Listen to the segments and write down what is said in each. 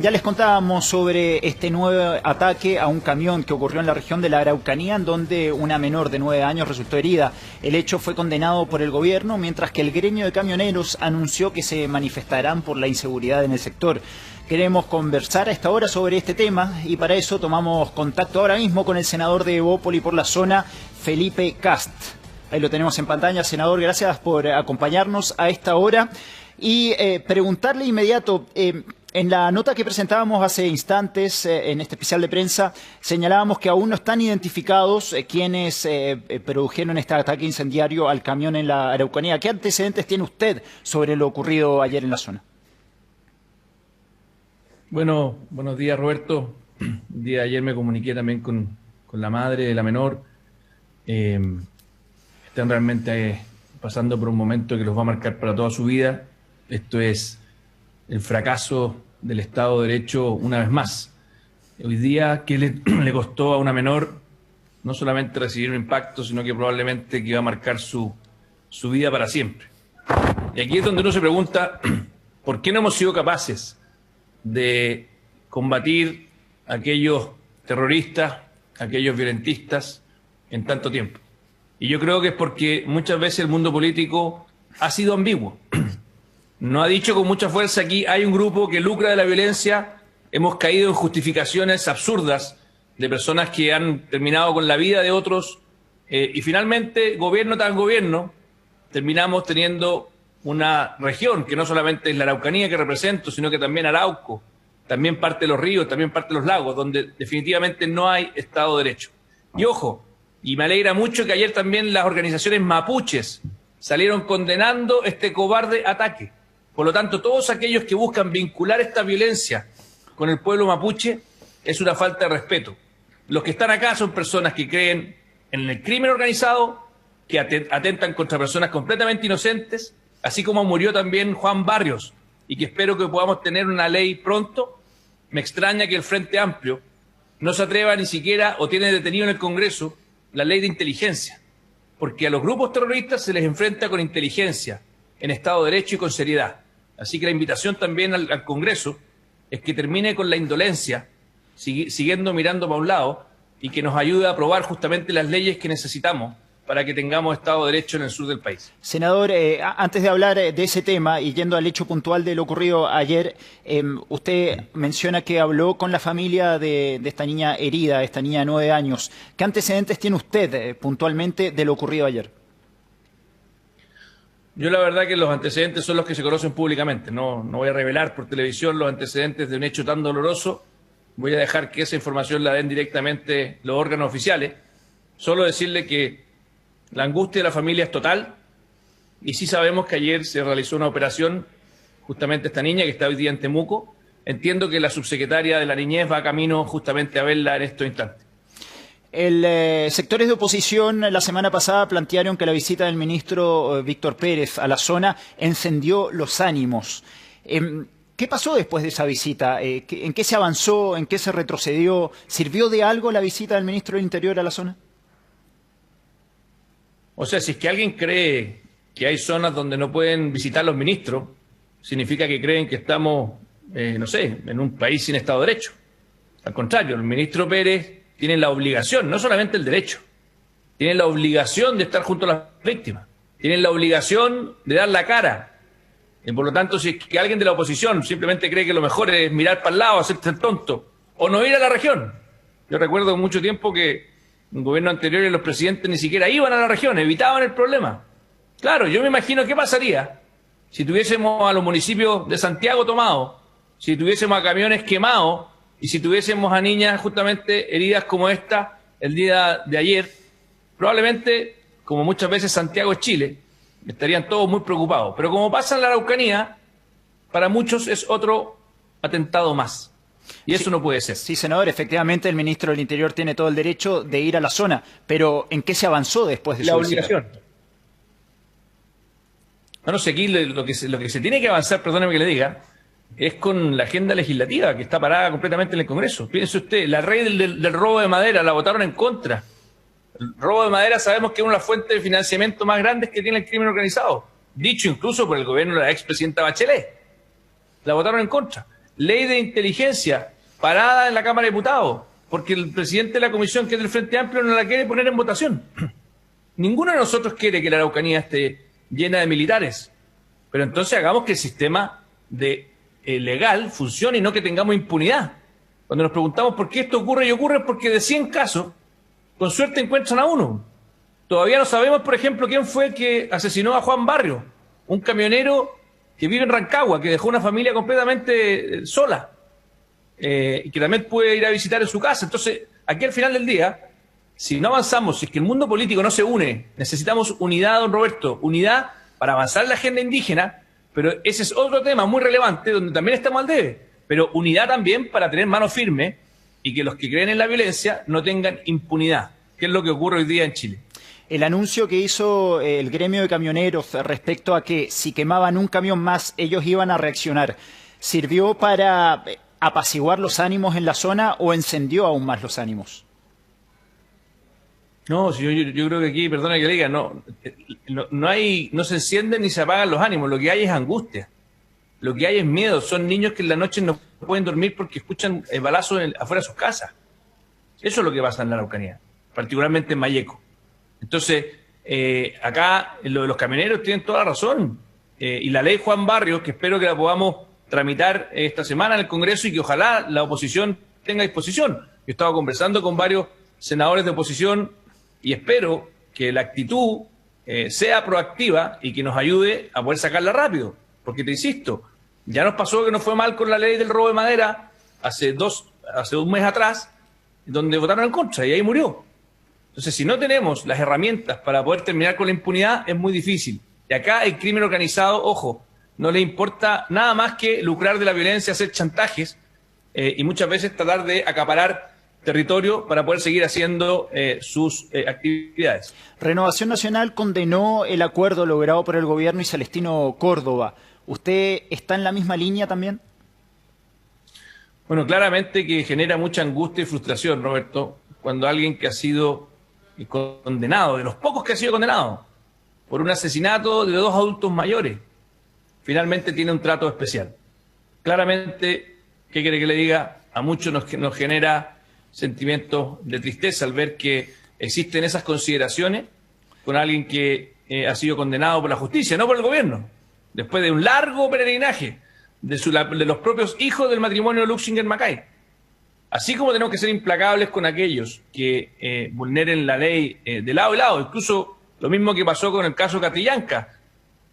Ya les contábamos sobre este nuevo ataque a un camión que ocurrió en la región de la Araucanía, en donde una menor de 9 años resultó herida. El hecho fue condenado por el gobierno, mientras que el gremio de camioneros anunció que se manifestarán por la inseguridad en el sector. Queremos conversar a esta hora sobre este tema y para eso tomamos contacto ahora mismo con el senador de Evópoli por la zona, Felipe Kast. Ahí lo tenemos en pantalla. Senador, gracias por acompañarnos a esta hora. Y preguntarle inmediato, en la nota que presentábamos hace instantes, en este especial de prensa, señalábamos que aún no están identificados quienes produjeron este ataque incendiario al camión en la Araucanía. ¿Qué antecedentes tiene usted sobre lo ocurrido ayer en la zona? Bueno, buenos días, Roberto. El día de ayer me comuniqué también con la madre de la menor. Están realmente pasando por un momento que los va a marcar para toda su vida. Esto es el fracaso del Estado de Derecho una vez más. Hoy día, ¿qué le costó a una menor no solamente recibir un impacto, sino que probablemente que va a marcar su vida para siempre? Y aquí es donde uno se pregunta, ¿por qué no hemos sido capaces de combatir a aquellos terroristas, a aquellos violentistas en tanto tiempo? Y yo creo que es porque muchas veces el mundo político ha sido ambiguo. No ha dicho con mucha fuerza: aquí hay un grupo que lucra de la violencia. Hemos caído en justificaciones absurdas de personas que han terminado con la vida de otros. Y finalmente, gobierno tras gobierno, terminamos teniendo una región que no solamente es la Araucanía que represento, sino que también Arauco, también parte de los ríos, también parte de los lagos, donde definitivamente no hay Estado de Derecho. Y ojo, y me alegra mucho que ayer también las organizaciones mapuches salieron condenando este cobarde ataque. Por lo tanto, todos aquellos que buscan vincular esta violencia con el pueblo mapuche es una falta de respeto. Los que están acá son personas que creen en el crimen organizado, que atentan contra personas completamente inocentes, así como murió también Juan Barrios, y que espero que podamos tener una ley pronto. Me extraña que el Frente Amplio no se atreva ni siquiera, o tiene detenido en el Congreso, la ley de inteligencia, porque a los grupos terroristas se les enfrenta con inteligencia, en Estado de Derecho y con seriedad. Así que la invitación también al Congreso es que termine con la indolencia, siguiendo mirando para un lado, y que nos ayude a aprobar justamente las leyes que necesitamos para que tengamos Estado de Derecho en el sur del país. Senador, antes de hablar de ese tema y yendo al hecho puntual de lo ocurrido ayer, usted menciona que habló con la familia de esta niña herida, esta niña de 9 años. ¿Qué antecedentes tiene usted puntualmente de lo ocurrido ayer? Yo la verdad que los antecedentes son los que se conocen públicamente. No voy a revelar por televisión los antecedentes de un hecho tan doloroso. Voy a dejar que esa información la den directamente los órganos oficiales. Solo decirle que la angustia de la familia es total, y sí sabemos que ayer se realizó una operación, justamente esta niña que está hoy día en Temuco. Entiendo que la subsecretaria de la Niñez va camino justamente a verla en estos instantes. Sectores de oposición la semana pasada plantearon que la visita del ministro Víctor Pérez a la zona encendió los ánimos. ¿Qué pasó después de esa visita? ¿En qué se avanzó? ¿En qué se retrocedió? ¿Sirvió de algo la visita del ministro del Interior a la zona? O sea, si es que alguien cree que hay zonas donde no pueden visitar los ministros, significa que creen que estamos, no sé, en un país sin Estado de Derecho. Al contrario, el ministro Pérez tiene la obligación, no solamente el derecho, tiene la obligación de estar junto a las víctimas, tienen la obligación de dar la cara. Y por lo tanto, si es que alguien de la oposición simplemente cree que lo mejor es mirar para el lado, hacerse el tonto, o no ir a la región. Yo recuerdo mucho tiempo que en gobierno anterior los presidentes ni siquiera iban a la región, evitaban el problema. Claro, yo me imagino qué pasaría si tuviésemos a los municipios de Santiago tomados, si tuviésemos a camiones quemados y si tuviésemos a niñas justamente heridas como esta el día de ayer. Probablemente, como muchas veces Santiago es Chile, estarían todos muy preocupados. Pero como pasa en la Araucanía, para muchos es otro atentado más. Y eso no puede ser. Sí, senador, efectivamente el ministro del Interior tiene todo el derecho de ir a la zona, pero ¿en qué se avanzó después de su visita? La obligación. Bueno, sé aquí lo que se tiene que avanzar, perdóneme que le diga, es con la agenda legislativa que está parada completamente en el Congreso. Piense usted, la ley del robo de madera la votaron en contra. El robo de madera sabemos que es una fuente de financiamiento más grande que tiene el crimen organizado, dicho incluso por el gobierno de la expresidenta Bachelet. La votaron en contra. ley de inteligencia parada en la Cámara de Diputados, porque el presidente de la comisión, que es del Frente Amplio, no la quiere poner en votación. Ninguno de nosotros quiere que la Araucanía esté llena de militares, pero entonces hagamos que el sistema legal funcione y no que tengamos impunidad. Cuando nos preguntamos por qué esto ocurre, y ocurre porque de 100 casos, con suerte encuentran a uno. Todavía no sabemos, por ejemplo, quién fue el que asesinó a Juan Barrio, un camionero que vive en Rancagua, que dejó una familia completamente sola, y que también puede ir a visitar en su casa. Entonces, aquí al final del día, si no avanzamos, si es que el mundo político no se une, necesitamos unidad, don Roberto, unidad para avanzar en la agenda indígena, pero ese es otro tema muy relevante donde también estamos al debe, pero unidad también para tener mano firme y que los que creen en la violencia no tengan impunidad, que es lo que ocurre hoy día en Chile. El anuncio que hizo el gremio de camioneros respecto a que si quemaban un camión más ellos iban a reaccionar, ¿sirvió para apaciguar los ánimos en la zona o encendió aún más los ánimos? No, si yo creo que aquí, perdona que le diga, no se encienden ni se apagan los ánimos, lo que hay es angustia, lo que hay es miedo, son niños que en la noche no pueden dormir porque escuchan balazos afuera de sus casas. Eso es lo que pasa en la Araucanía, particularmente en Malleco. Entonces, acá lo de los camioneros tienen toda la razón. Y la ley Juan Barrios, que espero que la podamos tramitar esta semana en el Congreso y que ojalá la oposición tenga disposición. Yo he estado conversando con varios senadores de oposición y espero que la actitud sea proactiva y que nos ayude a poder sacarla rápido. Porque te insisto, ya nos pasó que nos fue mal con la ley del robo de madera hace un mes atrás, donde votaron en contra y ahí murió. Entonces, si no tenemos las herramientas para poder terminar con la impunidad, es muy difícil. Y acá el crimen organizado, ojo, no le importa nada más que lucrar de la violencia, hacer chantajes y muchas veces tratar de acaparar territorio para poder seguir haciendo sus actividades. Renovación Nacional condenó el acuerdo logrado por el gobierno y Celestino Córdoba. ¿Usted está en la misma línea también? Bueno, claramente que genera mucha angustia y frustración, Roberto, cuando alguien que ha sido condenado, de los pocos que ha sido condenado, por un asesinato de 2 adultos mayores, finalmente tiene un trato especial. Claramente, ¿qué quiere que le diga? A muchos nos genera sentimientos de tristeza al ver que existen esas consideraciones con alguien que ha sido condenado por la justicia, no por el gobierno, después de un largo peregrinaje de los propios hijos del matrimonio Luxinger-Macay. Así como tenemos que ser implacables con aquellos que vulneren la ley de lado y lado, incluso lo mismo que pasó con el caso Catrillanca.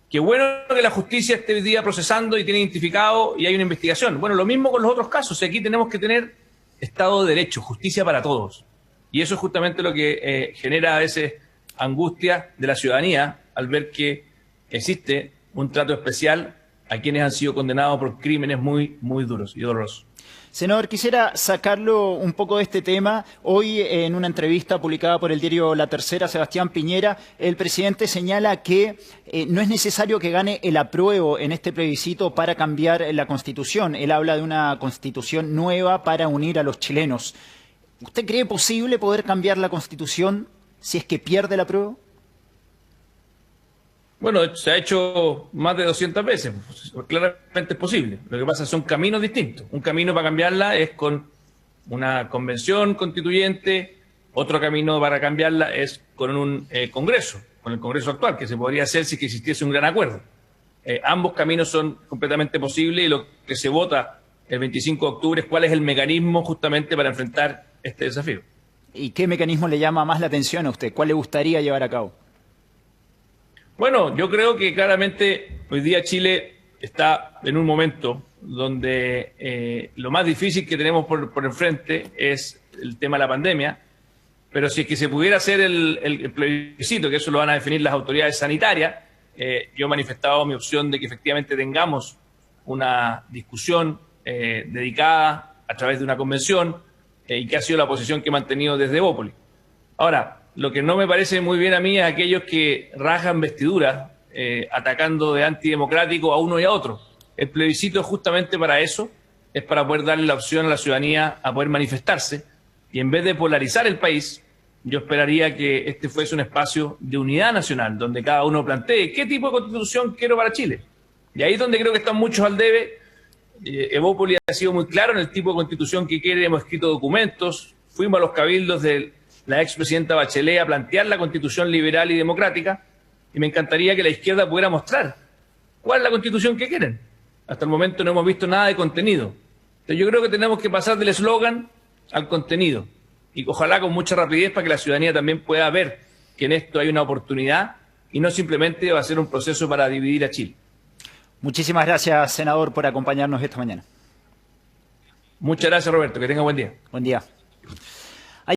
Qué bueno que la justicia esté hoy día procesando y tiene identificado y hay una investigación. Bueno, lo mismo con los otros casos. Aquí tenemos que tener Estado de Derecho, justicia para todos. Y eso es justamente lo que genera a veces angustia de la ciudadanía al ver que existe un trato especial a quienes han sido condenados por crímenes muy, muy duros y dolorosos. Senador, quisiera sacarlo un poco de este tema. Hoy, en una entrevista publicada por el diario La Tercera, Sebastián Piñera, el presidente señala que no es necesario que gane el apruebo en este plebiscito para cambiar la Constitución. Él habla de una Constitución nueva para unir a los chilenos. ¿Usted cree posible poder cambiar la Constitución si es que pierde el apruebo? Bueno, se ha hecho más de 200 veces, claramente es posible. Lo que pasa es que son caminos distintos. Un camino para cambiarla es con una convención constituyente, otro camino para cambiarla es con un Congreso, con el Congreso actual, que se podría hacer si que existiese un gran acuerdo. Ambos caminos son completamente posibles y lo que se vota el 25 de octubre es cuál es el mecanismo justamente para enfrentar este desafío. ¿Y qué mecanismo le llama más la atención a usted? ¿Cuál le gustaría llevar a cabo? Bueno, yo creo que claramente hoy día Chile está en un momento donde lo más difícil que tenemos por enfrente es el tema de la pandemia, pero si es que se pudiera hacer el plebiscito, que eso lo van a definir las autoridades sanitarias, yo he manifestado mi opción de que efectivamente tengamos una discusión dedicada a través de una convención y que ha sido la posición que he mantenido desde Bópoli. Ahora, lo que no me parece muy bien a mí es aquellos que rajan vestiduras atacando de antidemocrático a uno y a otro. El plebiscito es justamente para eso, es para poder darle la opción a la ciudadanía a poder manifestarse y en vez de polarizar el país, yo esperaría que este fuese un espacio de unidad nacional, donde cada uno plantee qué tipo de constitución quiero para Chile. Y ahí es donde creo que están muchos al debe, Evópolis ha sido muy claro en el tipo de constitución que quiere, hemos escrito documentos, fuimos a los cabildos de la expresidenta Bachelet a plantear la constitución liberal y democrática, y me encantaría que la izquierda pudiera mostrar cuál es la constitución que quieren. Hasta el momento no hemos visto nada de contenido. Entonces yo creo que tenemos que pasar del eslogan al contenido, y ojalá con mucha rapidez para que la ciudadanía también pueda ver que en esto hay una oportunidad y no simplemente va a ser un proceso para dividir a Chile. Muchísimas gracias, senador, por acompañarnos esta mañana. Muchas gracias, Roberto. Que tenga buen día. Buen día.